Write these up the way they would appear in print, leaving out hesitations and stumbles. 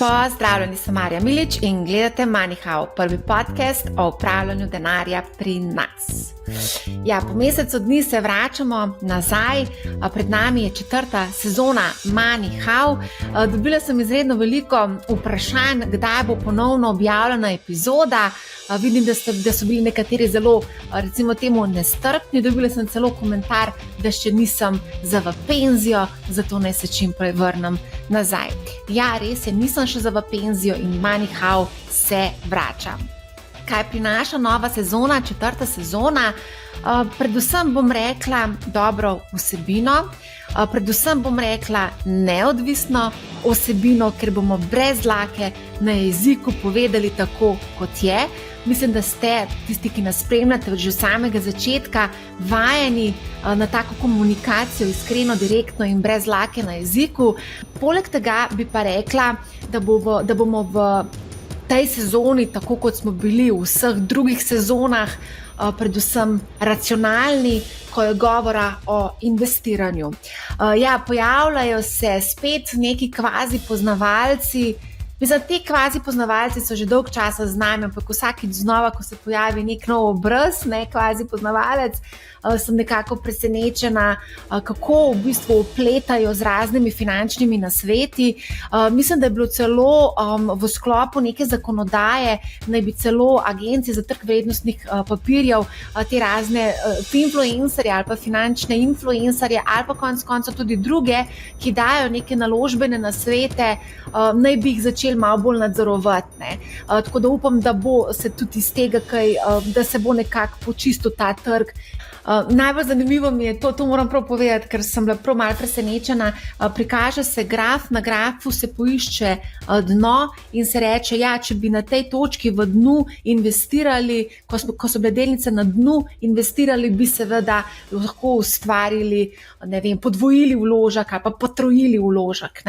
Pozdravljeni, sem Marja Milič in gledate MoneyHow, prvi podcast o upravljanju denarja pri nas. Ja, po mesecu dni se vračamo nazaj, pred nami je 4. sezona MoneyHow. Dobila sem izredno veliko vprašanj, kdaj bo ponovno objavljena epizoda. Vidim, da so bili nekateri zelo, recimo temu, nestrpni. Dobila sem celo komentar, da še nisem za v penzijo, zato naj se čim prej vrnem nazaj. Ja, res je, nisem še za v penzijo in MoneyHow se vrača. Kaj prinaša nova sezona, 4. sezona? Predvsem bom rekla dobro vsebino, predvsem bom rekla neodvisno vsebino, ker bomo brez dlake na jeziku povedali tako, kot je. Mislim, da ste tisti, ki nas spremljate že od samega začetka, vajeni na tako komunikacijo, iskreno, direktno in brez dlake na jeziku. Poleg tega bi pa rekla, da bomo v tej sezoni, tako kot smo bili v vseh drugih sezonah, predvsem racionalni, ko je govora o investiranju. Ja, pojavljajo se spet neki kvazi poznavalci. Mislim, te kvazi poznavalci so že dolg časa z nami, ampak vsakič znova, ko se pojavi nek nov obraz, kvazi poznavalec, sem nekako presenečena, kako v bistvu opletajo z raznimi finančnimi nasveti. Mislim, da je bilo celo v sklopu neke zakonodaje, naj bi celo agencije za trg vrednostnih papirjev, te razne influencerje ali pa finančne influencerje ali pa konec koncev tudi druge, ki dajo neke naložbene nasvete, naj bi jih začeli malo bolj nadzorovati. Tako da upam, da bo se tudi iz tega kaj, da se bo nekako počistil ta trg. Najbolj zanimivo mi je to moram prav povedati, ker sem bila prav malo presenečena. Prikaže se graf, na grafu se poišče dno in se reče, ja, če bi na tej točki v dnu investirali, ko so bile delnice na dnu, investirali bi seveda lahko ustvarili, podvojili vložek ali pa potrojili vložek.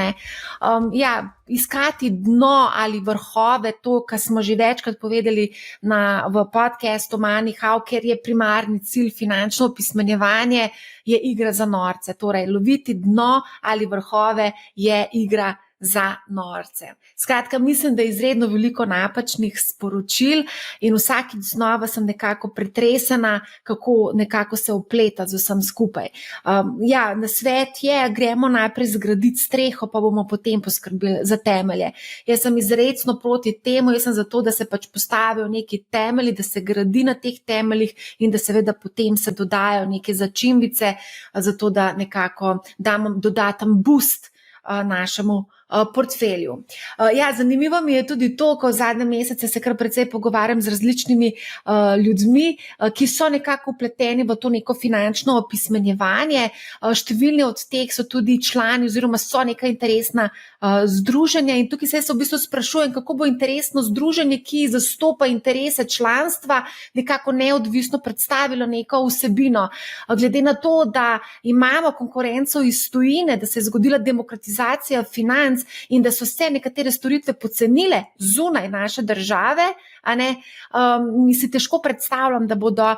Ja, iskati dno ali vrhove, to, kar smo že večkrat povedali v podcastu MoneyHow, ker je primarni cilj finančno opismenjevanje, je igra za norce. Torej, loviti dno ali vrhove je igra za norce. Skratka, mislim, da je izredno veliko napačnih sporočil in vsakič znova sem nekako pretresena, kako nekako se opleta z vsem skupaj. Ja, nasvet je, gremo najprej zgraditi streho, pa bomo potem poskrbeli za temelje. Jaz sem izrecno proti temu, jaz sem zato, da se pač postavijo neki temelji, da se gradi na teh temeljih in da seveda potem se dodajo neke začimbice, zato da nekako dam dodaten boost našemu portfelju. Ja, zanimivo mi je tudi to, ko v zadnje mesece se kar precej pogovarjam z različnimi ljudmi, ki so nekako vpleteni v to neko finančno opismenjevanje. Številni od teh so tudi člani oziroma so neka interesna združenja in tukaj se v bistvu sprašujem, kako bo interesno združenje, ki zastopa interese članstva, nekako neodvisno predstavilo neko vsebino. Glede na to, da imamo konkurenco iz tujine, da se je zgodila demokratizacija financ, in da so se nekatere storitve pocenile zunaj naše države, mi si težko predstavljam, da bodo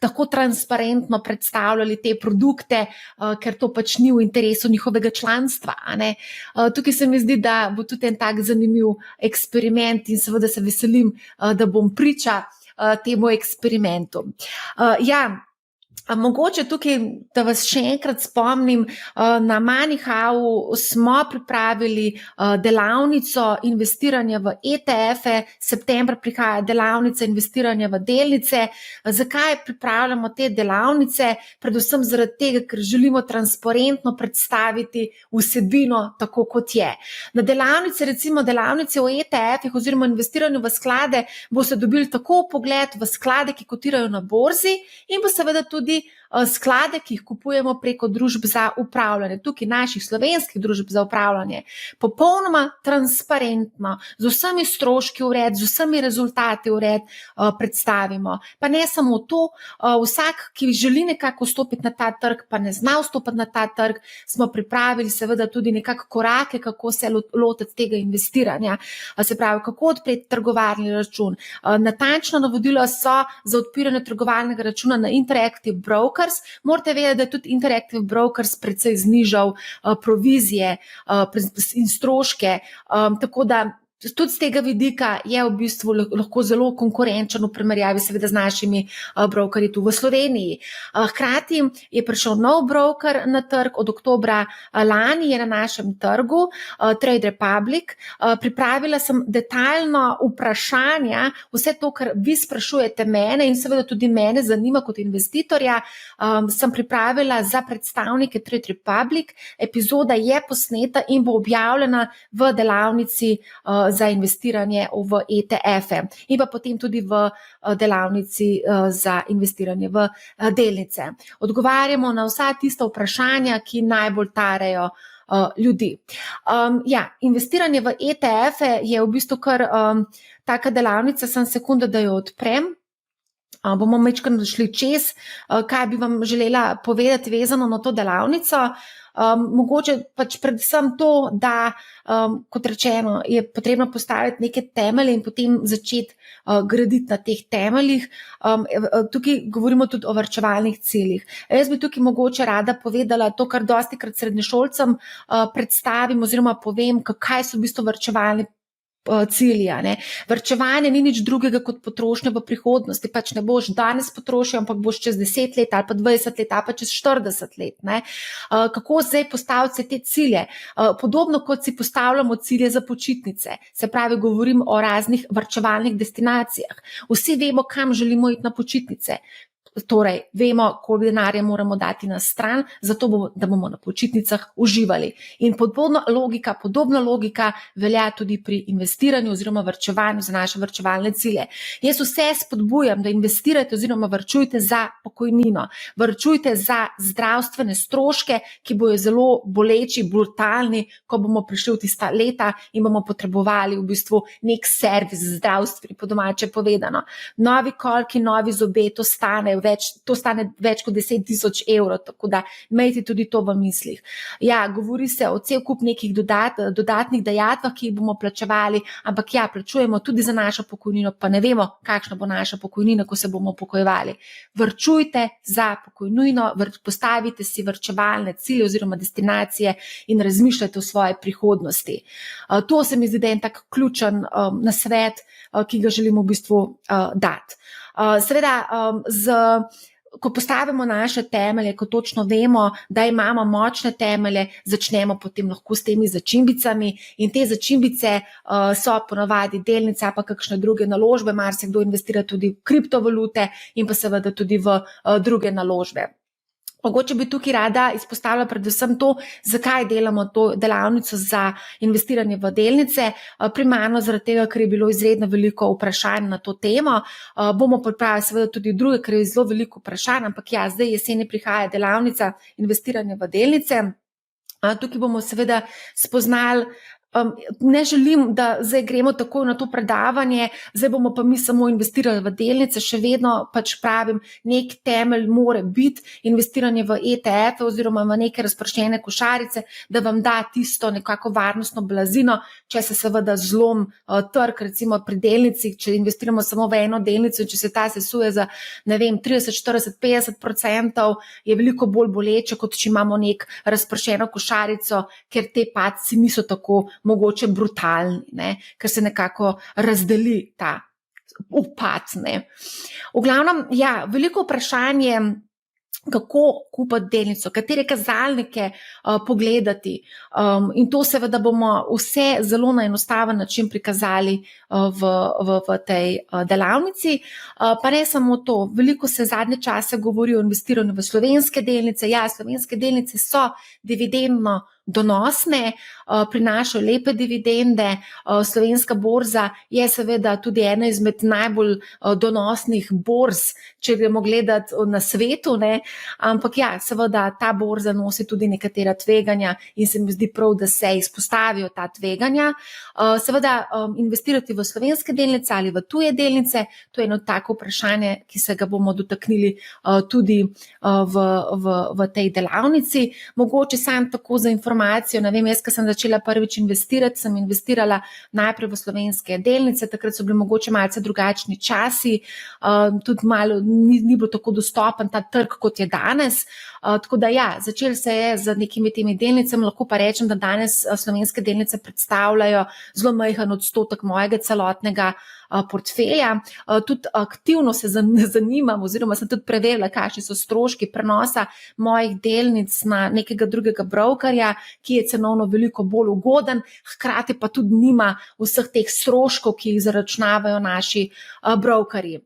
tako transparentno predstavljali te produkte, ker to pač ni v interesu njihovega članstva. Tukaj se mi zdi, da bo tudi en tak zanimiv eksperiment in seveda se veselim, da bom priča temu eksperimentu. Ja, mogoče tukaj, da vas še enkrat spomnim, na MoneyHow smo pripravili delavnico investiranja v ETF-e, septembra prihaja delavnica investiranja v delnice. Zakaj pripravljamo te delavnice? Predvsem zaradi tega, ker želimo transparentno predstaviti vsebino tako, kot je. Na delavnice, recimo delavnice o ETF-ih oziroma investiranju v sklade, boste dobili tako pogled v sklade, ki kotirajo na borzi in pa seveda tudi sklade, ki jih kupujemo preko družb za upravljanje, tukaj naših slovenskih družb za upravljanje, popolnoma transparentno, z vsemi stroški vred, z vsemi rezultati vred predstavimo. Pa ne samo to, vsak, ki želi nekako vstopiti na ta trg, pa ne zna vstopiti na ta trg, smo pripravili seveda tudi nekako korake, kako se lotiti tega investiranja, se pravi, kako odpreti trgovalni račun. Natančno navodila so za odpiranje trgovalnega računa na Interactive Broker, Brokers. Morate vedeti, da je tudi Interactive Brokers precej znižal provizije in stroške, tako da tudi z tega vidika je v bistvu lahko zelo konkurenčen v primerjavi seveda z našimi brokerji tu v Sloveniji. Hkrati je prišel nov broker na trg od oktobra lani, je na našem trgu, Trade Republic. Pripravila sem detaljno vprašanja, vse to, kar vi sprašujete mene in seveda tudi mene zanima kot investitorja, sem pripravila za predstavnike Trade Republic. Epizoda je posneta in bo objavljena v delavnici za investiranje v ETF-e in pa potem tudi v delavnici za investiranje v delnice. Odgovarjamo na vsa tista vprašanja, ki najbolj tarejo ljudi. Investiranje v ETF-e je v bistvu kar taka delavnica, samo sekunda, da jo odprem. Bomo majčkeno šli čez, kaj bi vam želela povedati vezano na to delavnico. Mogoče pač predvsem to, da, kot rečeno, je potrebno postaviti neke temelje in potem začeti graditi na teh temeljih. Tukaj govorimo tudi o varčevalnih ciljih. Jaz bi tukaj mogoče rada povedala to, kar dostikrat srednješolcem predstavim oziroma povem, kaj so v bistvu varčevalni cilji. Varčevanje ni nič drugega kot potrošnja v prihodnosti, pač ne boš danes potrošil, ampak boš čez 10 let ali pa 20 let ali pa čez 40 let. Kako zdaj postaviti te cilje? Podobno kot si postavljamo cilje za počitnice, se pravi, govorim o raznih varčevalnih destinacijah. Vsi vemo, kam želimo iti na počitnice. Torej, vemo, koliko denarja moramo dati na stran, zato da bomo na počitnicah uživali. In podobna logika velja tudi pri investiranju oziroma varčevanju za naše varčevalne cilje. Jaz vse spodbujam, da investirate oziroma varčujte za pokojnino, varčujte za zdravstvene stroške, ki bojo zelo boleči, brutalni, ko bomo prišli v tista leta in bomo potrebovali v bistvu nek servis zdravstveni, po domače povedano. Novi kolki, novi zobje, to stane več kot 10.000 evrov, tako da imejte tudi to v mislih. Govori se o cel kup nekih dodatnih dajatvah, ki jih bomo plačevali, ampak plačujemo tudi za našo pokojnino, pa ne vemo, kakšna bo naša pokojnina, ko se bomo upokojevali. Varčujte za pokojnino, postavite si varčevalne cilje oziroma destinacije in razmišljajte o svoji prihodnosti. To se mi zdi, da je en tak ključen nasvet, ki ga želimo v bistvu dati. Seveda, ko postavimo naše temelje, ko točno vemo, da imamo močne temelje, začnemo potem lahko s temi začimbicami in te začimbice so ponavadi delnice ali pa kakšne druge naložbe, marsikdo investira tudi v kriptovalute in pa seveda tudi v druge naložbe. Mogoče bi tukaj rada izpostavila predvsem to, zakaj delamo to delavnico za investiranje v delnice. Primarno zaradi tega, ker je bilo izredno veliko vprašanj na to temo. Bomo pripravili seveda tudi druge, ker je zelo veliko vprašanj, ampak zdaj jeseni prihaja delavnica investiranje v delnice. Tukaj bomo seveda spoznali, ne želim, da zdaj gremo takoj na to predavanje, zdaj bomo pa mi samo investirali v delnice, še vedno pač pravim, nek temelj more biti investiranje v ETF oziroma v neke razpršene košarice, da vam da tisto nekako varnostno blazino, če se seveda zlom trg, recimo pri delnici, če investiramo samo v eno delnico, če se ta sesuje za, ne vem, 30, 40, 50%, je veliko bolj boleče, kot če imamo nek razpršeno košarico, ker te padci niso tako mogoče brutalni, ker se nekako razdeli ta upad. V glavnem, veliko vprašanje, kako kupiti delnico, katere kazalnike pogledati, in to seveda bomo vse zelo na enostaven način prikazali v tej delavnici. Pa ne samo to, veliko se zadnje čase govori o investiranju v slovenske delnice. Slovenske delnice so dividendno donosne, prinašajo lepe dividende. Slovenska borza je seveda tudi ena izmed najbolj donosnih borz, če gremo gledati na svetu, ampak seveda ta borza nosi tudi nekatera tveganja in se mi zdi prav, da se izpostavijo ta tveganja. Seveda investirati v slovenske delnice ali v tuje delnice, to je eno tako vprašanje, ki se ga bomo dotaknili tudi v tej delavnici. Mogoče sam tako za informacijo informacijo, ne vem, jaz, ko sem začela prvič investirati, sem investirala najprej v slovenske delnice, takrat so bili mogoče malce drugačni časi, tudi malo ni bilo tako dostopen ta trg, kot je danes. Tako da ja, začel se je z nekimi temi delnicami, lahko pa rečem, da danes slovenske delnice predstavljajo zelo majhen odstotek mojega celotnega portfelja. Tudi aktivno se zanimam oziroma sem tudi preverila, kakšni so stroški prenosa mojih delnic na nekega drugega brokerja, ki je cenovno veliko bolj ugoden, hkrati pa tudi nima vseh teh stroškov, ki jih zaračunavajo naši brokerji.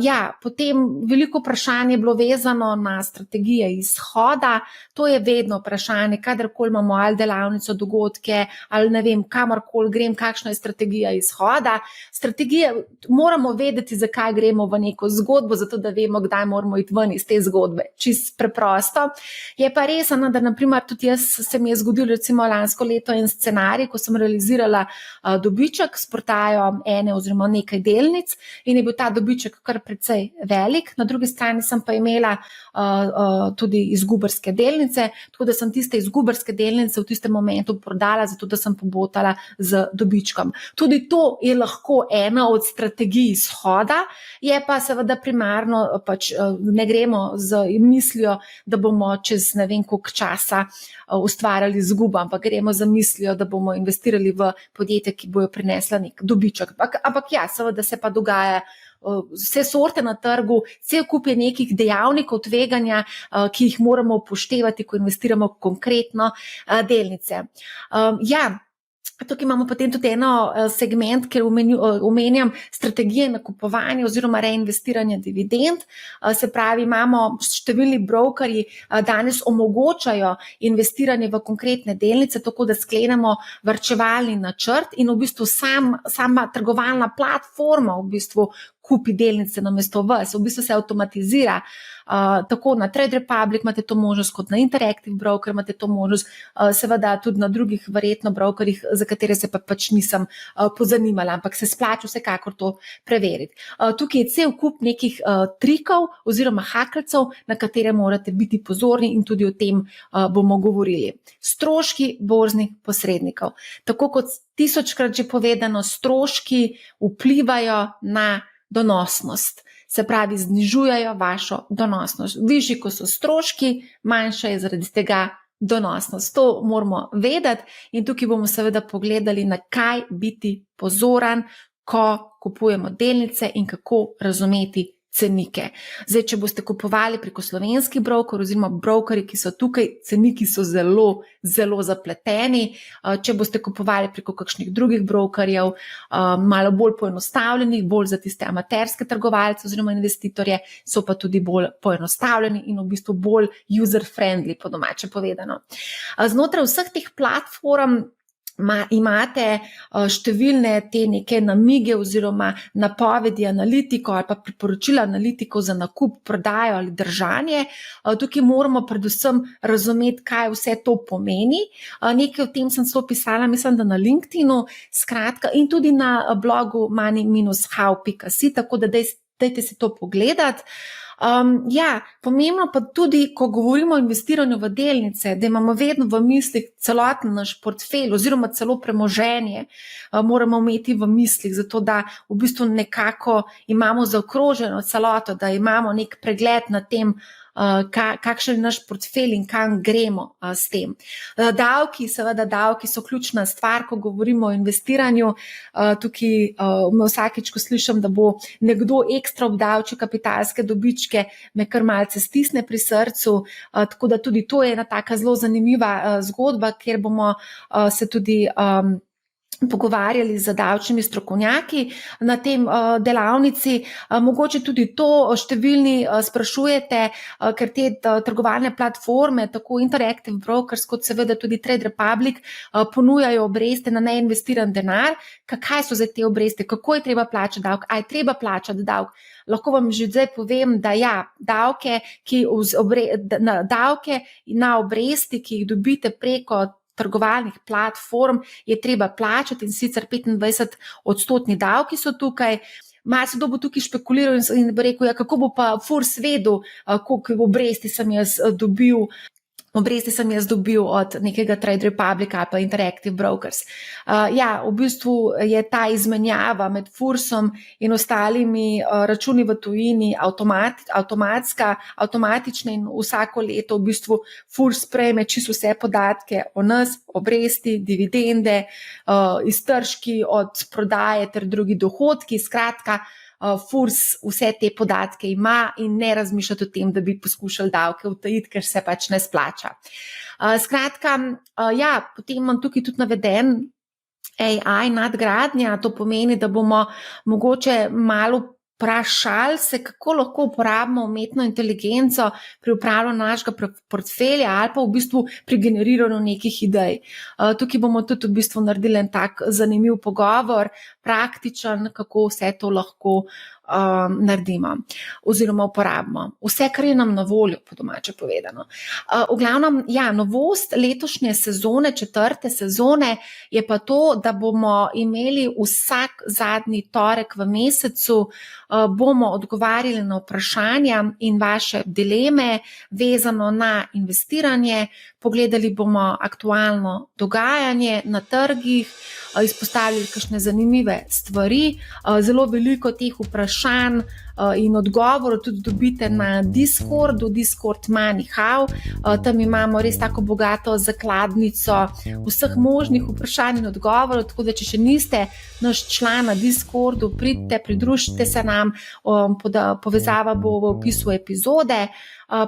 Ja, potem veliko vprašanje je bilo vezano na strategije izhoda. To je vedno vprašanje, kadarkoli imamo ali delavnico, dogodke ali ne vem, kamorkoli grem, kakšna je strategija izhoda. Moramo vedeti, zakaj gremo v neko zgodbo, zato da vemo, kdaj moramo iti ven iz te zgodbe. Čisto preprosto. Je pa res, da naprimer tudi se mi je zgodil recimo lansko leto en scenarij, ko sem realizirala dobiček s prodajo ene oziroma nekaj delnic in je bil ta dobiček kar precej velik. Na drugi strani sem pa imela tudi izgubarske delnice, tako da sem tiste izgubarske delnice v tistem momentu prodala, zato da sem pobotala z dobičkom. Tudi to je lahko ena od strategij izhoda, je pa seveda primarno ne gremo z mislijo, da bomo čez ne vem koliko časa ustvarjali izgubo, ampak gremo z mislijo, da bomo investirali v podjetje, ki bojo prinesla nek dobiček. Ampak ja, seveda se pa dogaja vse sorte na trgu, cel kup je nekih dejavnikov tveganja, ki jih moramo upoštevati, ko investiramo konkretno delnice. Ja, tukaj imamo potem tudi eno segment, kjer omenjam strategije nakupovanja oziroma reinvestiranja dividend. Se pravi, imamo številni brokerji danes omogočajo investiranje v konkretne delnice, tako da sklenemo varčevalni načrt in v bistvu sama trgovalna platforma v bistvu kupi delnice namesto vas, v bistvu se avtomatizira. Tako na Trade Republic imate to možnost, kot na Interactive Broker imate to možnost, seveda tudi na drugih verjetno brokerjih, za katere se pač nisem pozanimala, ampak se splača vsekakor to preveriti. Tukaj je cel kup nekih trikov oziroma hakelcev, na katere morate biti pozorni in tudi o tem bomo govorili. Stroški borznih posrednikov. Tako kot 1000-krat že povedano, stroški vplivajo na donosnost. Se pravi, znižujejo vašo donosnost. Višji, ko so stroški, manjša je zaradi tega donosnost. To moramo vedeti in tukaj bomo seveda pogledali, na kaj biti pozoren, ko kupujemo delnice in kako razumeti cenike. Zdaj, če boste kupovali preko slovenskih brokerjev oziroma brokerji, ki so tukaj, ceniki so zelo, zelo zapleteni. Če boste kupovali preko kakšnih drugih brokerjev, malo bolj poenostavljenih, bolj za tiste amaterske trgovalce oziroma investitorje, so pa tudi bolj poenostavljeni in v bistvu bolj user-friendly, po domače povedano. Znotraj vseh teh platform imate številne te neke namige oziroma napovedi analitiko ali pa priporočila analitikov za nakup, prodajo ali držanje. Tukaj moramo predvsem razumeti, kaj vse to pomeni. Nekaj o tem sem celo pisala, mislim, da na LinkedInu, skratka, in tudi na blogu money-how.si, tako da dajte si to pogledati. Ja, pomembno pa tudi, ko govorimo o investiranju v delnice, da imamo vedno v mislih celoten naš portfelj oziroma celo premoženje moramo imeti v mislih, zato da v bistvu nekako imamo zaokroženo celoto, da imamo nek pregled nad tem, kakšen je naš portfelj in kam gremo s tem. Davki so ključna stvar, ko govorimo o investiranju. Tukaj vsakič, ko slišim, da bo nekdo ekstra obdavčil kapitalske dobičke, me kar malce stisne pri srcu, tako da tudi to je ena taka zelo zanimiva zgodba, kjer bomo se tudi pogovarjali z davčnimi strokovnjaki na tem delavnici. Mogoče tudi to številni sprašujete, ker te trgovalne platforme, tako Interactive Brokers kot seveda tudi Trade Republic, ponujajo obresti na neinvestiran denar. Kaj so zdaj te obresti? Kako je treba plačati davek? A je treba plačati davek? Lahko vam že zdaj povem, da ja, davke na obresti, ki jih dobite preko trgovalnih platform, je treba plačati in sicer 25% davki so tukaj. Marsikdo bo tukaj špekuliral in bo rekel, ja, kako bo pa FURS vedel, koliko obresti sem jaz dobil. Obresti sem jaz dobil od nekega Trade Republica ali pa Interactive Brokers. V bistvu je ta izmenjava med FURSom in ostalimi računi v tujini avtomatična in vsako leto v bistvu FURS prejme čisto vse podatke o nas, obresti, dividende, iztržki od prodaje ter drugi dohodki. Skratka, FURS vse te podatke ima in ne razmišljati o tem, da bi poskušali davke utajiti, ker se pač ne splača. Skratka, potem imam tukaj tudi naveden AI nadgradnja, to pomeni, da bomo mogoče malo vprašali se, kako lahko uporabimo umetno inteligenco pri upravljanju našega portfelja ali pa v bistvu pri generiranju nekih idej. Tukaj bomo tudi v bistvu naredili en tak zanimiv pogovor, praktičen, kako vse to lahko naredimo oziroma uporabimo. Vse, kar je nam na voljo, po domače povedano. V glavnem, novost letošnje sezone, 4. sezone, je pa to, da bomo imeli vsak zadnji torek v mesecu, bomo odgovarjali na vprašanja in vaše dileme vezano na investiranje, pogledali bomo aktualno dogajanje na trgih, izpostavili kakšne zanimive stvari, zelo veliko teh vprašanj in odgovorov tudi dobite na Discordu, Discord MoneyHow. Tam imamo res tako bogato zakladnico vseh možnih vprašanj in odgovorov, tako da če še niste naš član na Discordu, pridite, pridružite se nam, povezava bo v opisu epizode.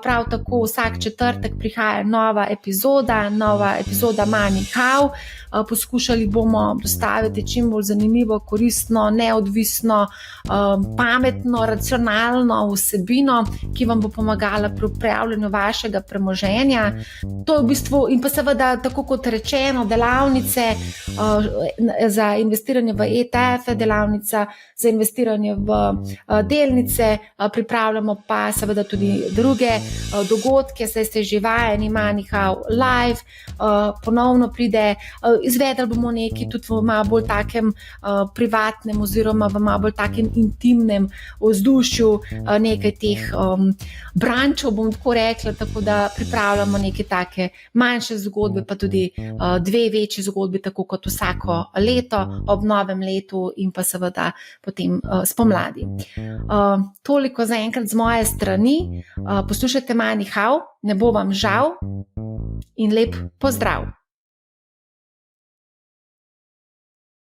Prav tako vsak četrtek prihaja nova epizoda MoneyHow. Poskušali bomo dostaviti čim bolj zanimivo, koristno, neodvisno, pametno, racionalno vsebino, ki vam bo pomagala pri upravljanju vašega premoženja. To je v bistvu, in pa seveda, tako kot rečeno, delavnice za investiranje v ETF-e, delavnica za investiranje v delnice, pripravljamo pa seveda tudi druge dogodke, saj ste že vajeni MoneyHow Live, ponovno pride, izvedli bomo nekaj tudi v malo bolj takem privatnem oziroma v malo bolj takem intimnem vzdušju, nekaj teh brančov, bom tako rekla, tako da pripravljamo neke take manjše zgodbe, pa tudi 2 večje zgodbe, tako kot vsako leto, ob novem letu in pa seveda potem spomladi. Toliko za enkrat z moje strani. Poslušajte MoneyHow, ne bo vam žal in lep pozdrav!